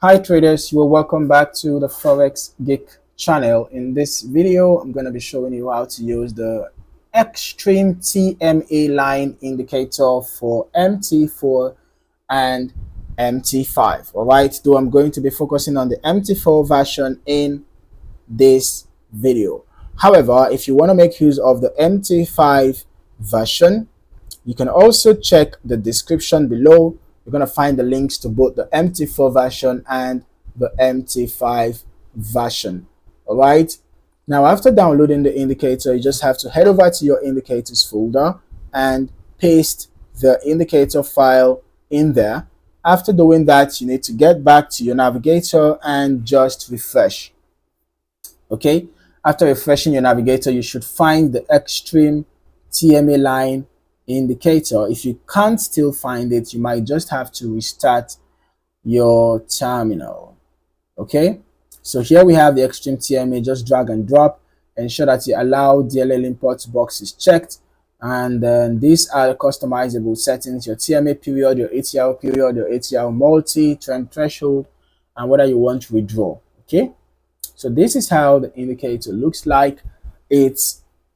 Hi traders, you are welcome back to the Forex Geek channel. In this video, I'm going to be showing you how to use the Extreme TMA Line Indicator for MT4 and MT5. All right, though I'm going to be focusing on the MT4 version in this video. However, if you want to make use of the MT5 version, you can also check the description below. You're going to find the links to both the MT4 version and the MT5 version. All right. Now, after downloading the indicator, you just have to head over to your indicators folder and paste the indicator file in there. After doing that, you need to get back to your navigator and just refresh. Okay. After refreshing your navigator, you should find the Extreme TMA Line Indicator. If you can't still find it, you might just have to restart your terminal. Okay, so here we have the Extreme TMA. Just drag and drop. Ensure that you allow DLL import box is checked, and then these are the customizable settings: your TMA period, your ATR period, your ATR multi, trend threshold, and whether you want to withdraw. Okay, so this is how the indicator looks like. It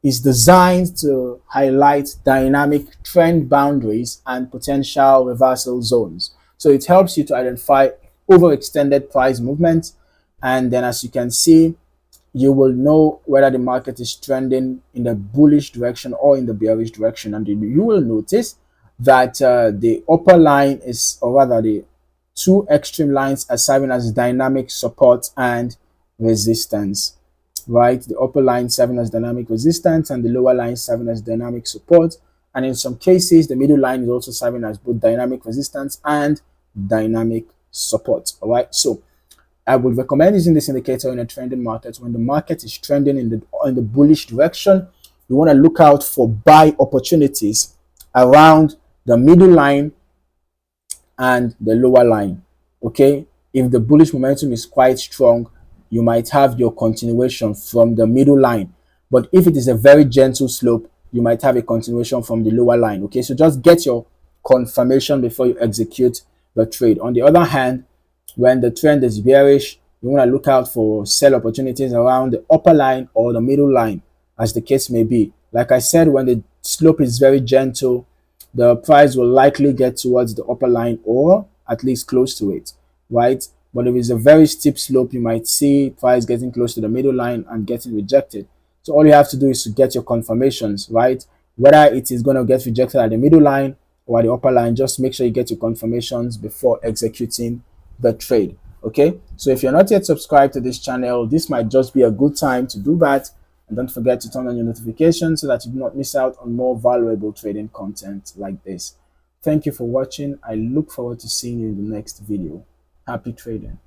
is designed to highlight dynamic trend boundaries and potential reversal zones. So it helps you to identify overextended price movements, and then as you can see, you will know whether the market is trending in the bullish direction or in the bearish direction. And you will notice that the upper line is, or rather the two extreme lines, are serving as dynamic support and resistance. Right, the upper line serving as dynamic resistance and the lower line serving as dynamic support, and in some cases the middle line is also serving as both dynamic resistance and dynamic support. All right, so I would recommend using this indicator in a trending market. When the market is trending in the bullish direction, you want to look out for buy opportunities around the middle line and the lower line. Okay, if the bullish momentum is quite strong, you might have your continuation from the middle line. But if it is a very gentle slope, you might have a continuation from the lower line. Okay, so just get your confirmation before you execute the trade. On the other hand, when the trend is bearish, you want to look out for sell opportunities around the upper line or the middle line, as the case may be. Like I said, when the slope is very gentle, the price will likely get towards the upper line or at least close to it, right? But if it's a very steep slope, you might see price getting close to the middle line and getting rejected. So all you have to do is to get your confirmations, right? Whether it is going to get rejected at the middle line or at the upper line, just make sure you get your confirmations before executing the trade. Okay, so if you're not yet subscribed to this channel, this might just be a good time to do that. And don't forget to turn on your notifications so that you do not miss out on more valuable trading content like this. Thank you for watching. I look forward to seeing you in the next video. Happy trading.